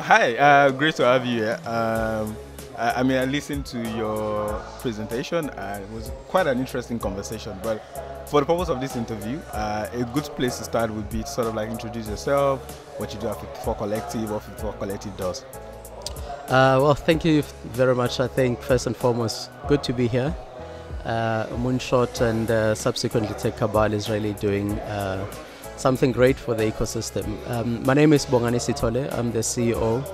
Hi, great to have you here. I listened to your presentation and it was quite an interesting conversation. But for the purpose of this interview, a good place to start would be to sort of like introduce yourself, what you do at 54 Collective, what 54 Collective does. Well, thank you very much. I think first and foremost, good to be here. Moonshot and subsequently TechCabal is really doing something great for the ecosystem. My name is Bongani Sithole. I'm the CEO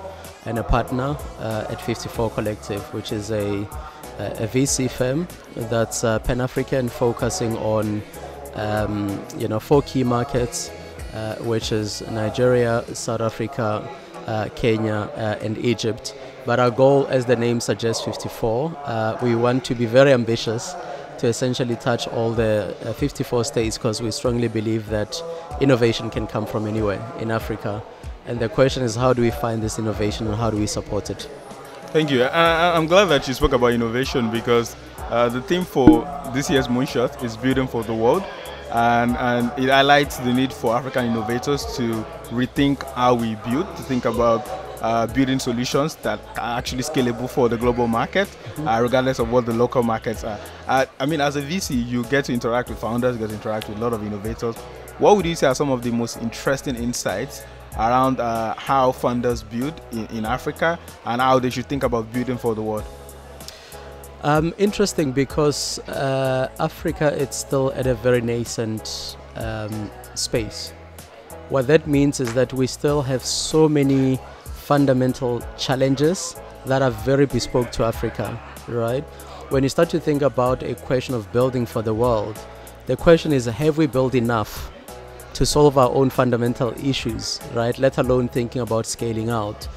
and a partner at 54 Collective, which is a VC firm that's Pan-African, focusing on 4 key markets, which is Nigeria, South Africa, Kenya, and Egypt. But our goal, as the name suggests, 54, we want to be very ambitious to essentially touch all the 54 states, because we strongly believe that innovation can come from anywhere in Africa. And the question is, how do we find this innovation and how do we support it? Thank you. I'm glad that you spoke about innovation, because the theme for this year's Moonshot is building for the world. And it highlights the need for African innovators to rethink how we build, to think about building solutions that are actually scalable for the global market, regardless of what the local markets are. As a VC, you get to interact with founders, you get to interact with a lot of innovators. What would you say are some of the most interesting insights around how funders build in Africa and how they should think about building for the world? Interesting, because Africa, it's still at a very nascent space. What that means is that we still have so many fundamental challenges that are very bespoke to Africa, right? When you start to think about a question of building for the world, the question is, have we built enough to solve our own fundamental issues, right? Let alone thinking about scaling out.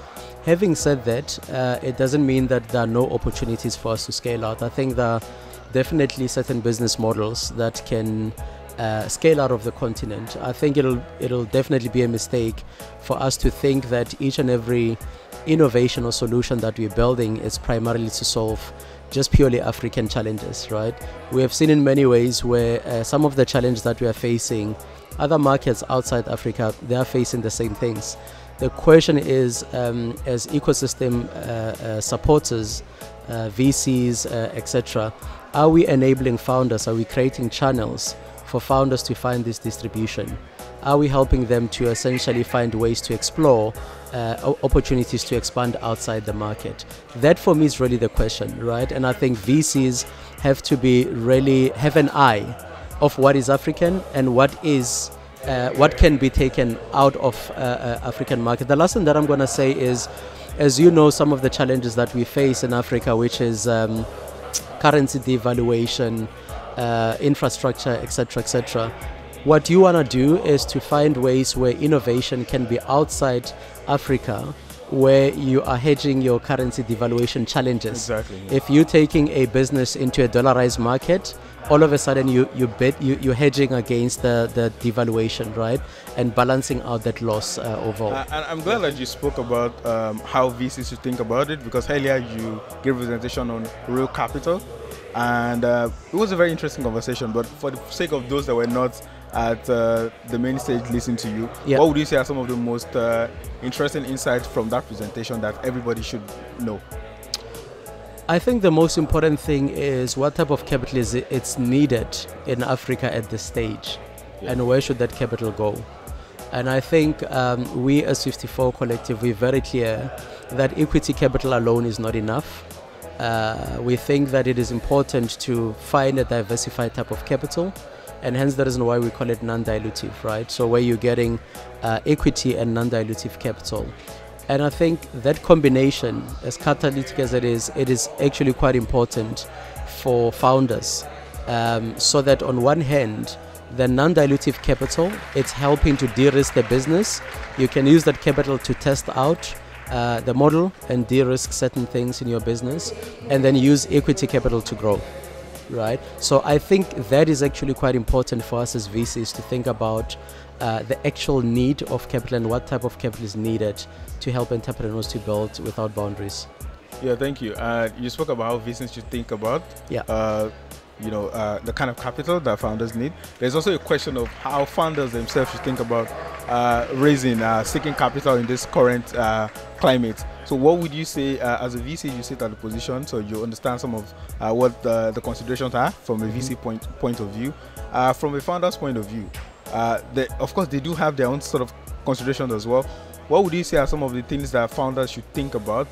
Having said that, it doesn't mean that there are no opportunities for us to scale out. I think there are definitely certain business models that can scale out of the continent. I think it'll definitely be a mistake for us to think that each and every innovation or solution that we're building is primarily to solve just purely African challenges, right? We have seen in many ways where some of the challenges that we are facing, other markets outside Africa, they are facing the same things. The question is, as ecosystem supporters, VCs, etc., are we enabling founders? Are we creating channels for founders to find this distribution? Are we helping them to essentially find ways to explore opportunities to expand outside the market? That for me is really the question, right? And I think VCs have to have an eye of what is African and what can be taken out of African market. The last thing that I'm going to say is, as you know, some of the challenges that we face in Africa, which is currency devaluation, infrastructure, etc., etc. What you want to do is to find ways where innovation can be outside Africa, where you are hedging your currency devaluation challenges. Exactly. Yeah. If you're taking a business into a dollarized market, all of a sudden you're hedging against the devaluation, right, and balancing out that loss overall. And I'm glad that you spoke about how VCs should think about it, because earlier you gave a presentation on real capital, and it was a very interesting conversation. But for the sake of those that were not at the main stage listening to you, what would you say are some of the most interesting insights from that presentation that everybody should know? I think the most important thing is what type of capital it's needed in Africa at this stage, and where should that capital go. And I think we as 54 Collective, we're very clear that equity capital alone is not enough. We think that it is important to find a diversified type of capital, and hence the reason why we call it non-dilutive, right? So where you're getting equity and non-dilutive capital. And I think that combination, as catalytic as it is actually quite important for founders, so that on one hand, the non-dilutive capital, it's helping to de-risk the business. You can use that capital to test out the model and de-risk certain things in your business, and then use equity capital to grow, right? So I think that is actually quite important for us as VCs to think about the actual need of capital and what type of capital is needed to help entrepreneurs to build without boundaries. Yeah, thank you. You spoke about how VCs should think about the kind of capital that founders need. There's also a question of how founders themselves should think about seeking capital in this current climate. So what would you say as a VC? You sit at the position, so you understand some of what the considerations are from a VC point of view. From a founder's point of view, of course they do have their own sort of considerations as well. What would you say are some of the things that founders should think about,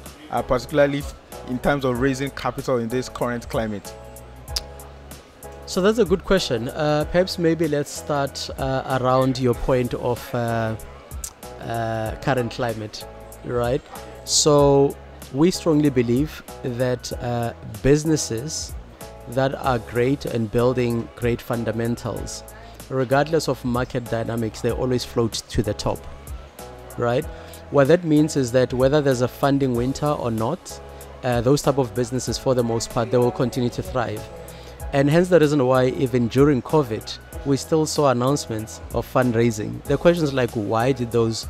particularly in terms of raising capital in this current climate? So that's a good question. Perhaps maybe let's start around your point of current climate, right? So we strongly believe that businesses that are great and building great fundamentals, regardless of market dynamics, they always float to the top, right? What that means is that whether there's a funding winter or not, those type of businesses, for the most part, they will continue to thrive. And hence the reason why even during COVID, we still saw announcements of fundraising. The question is like, why did those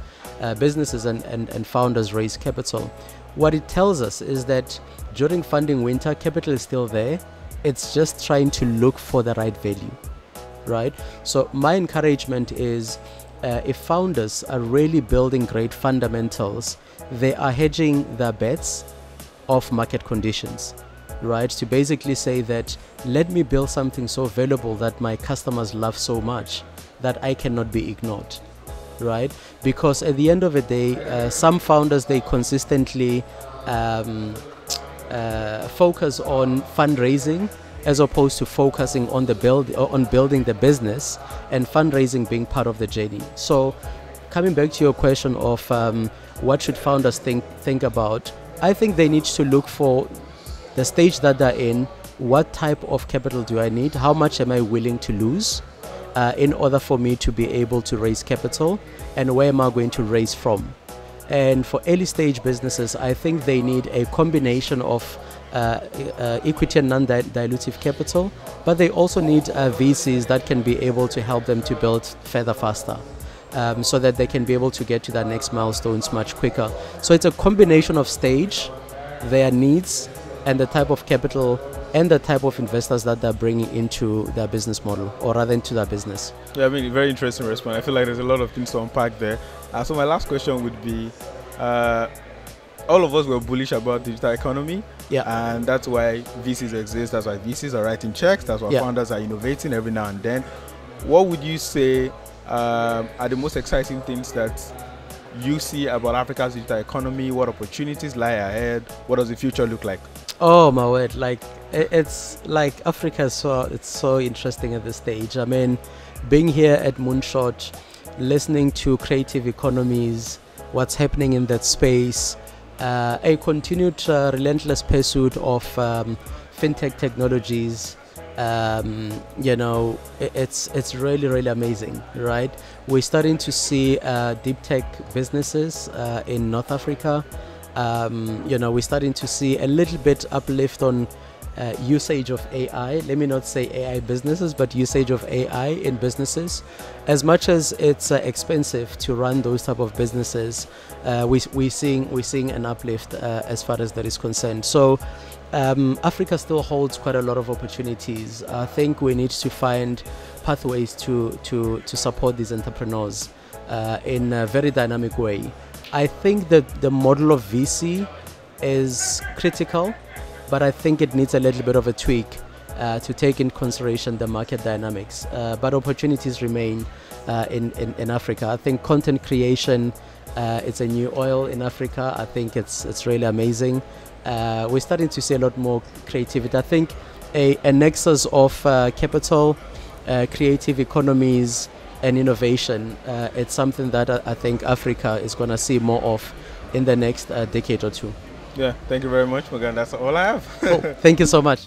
businesses and founders raise capital? What it tells us is that during funding winter, capital is still there. It's just trying to look for the right value, right? So my encouragement is if founders are really building great fundamentals, they are hedging their bets of market conditions, right? To basically say that, let me build something so valuable that my customers love so much that I cannot be ignored, right? Because at the end of the day, some founders, they consistently focus on fundraising as opposed to focusing on building the business, and fundraising being part of the journey. So coming back to your question of what should founders think about, I think they need to look for the stage that they're in. What type of capital do I need? How much am I willing to lose in order for me to be able to raise capital? And where am I going to raise from? And for early stage businesses, I think they need a combination of equity and non-dilutive capital, but they also need VCs that can be able to help them to build further faster. So that they can be able to get to their next milestones much quicker. So it's a combination of stage, their needs, and the type of capital and the type of investors that they're bringing into their business model, or rather into their business. Yeah, I mean, very interesting response. I feel like there's a lot of things to unpack there. So my last question would be, all of us were bullish about digital economy, and that's why VCs exist. That's why VCs are writing checks. That's why founders are innovating every now and then. What would you say are the most exciting things that you see about Africa's digital economy? What opportunities lie ahead? What does the future look like? Oh my word! Like it's like Africa is so interesting at this stage. I mean, being here at Moonshot, listening to creative economies, what's happening in that space, a continued relentless pursuit of fintech technologies. It's really amazing, right? We're starting to see deep tech businesses in North Africa. We're starting to see a little bit uplift on usage of AI. Let me not say AI businesses, but usage of AI in businesses. As much as it's expensive to run those type of businesses, we're seeing an uplift as far as that is concerned. So Africa still holds quite a lot of opportunities. I think we need to find pathways to support these entrepreneurs in a very dynamic way. I think that the model of VC is critical, but I think it needs a little bit of a tweak to take in consideration the market dynamics. But opportunities remain in Africa. I think content creation, it's a new oil in Africa. I think it's really amazing. We're starting to see a lot more creativity. I think a nexus of capital, creative economies, and innovation, it's something that I think Africa is going to see more of in the next decade or two. Yeah, thank you very much, Morgan. That's all I have. Thank you so much.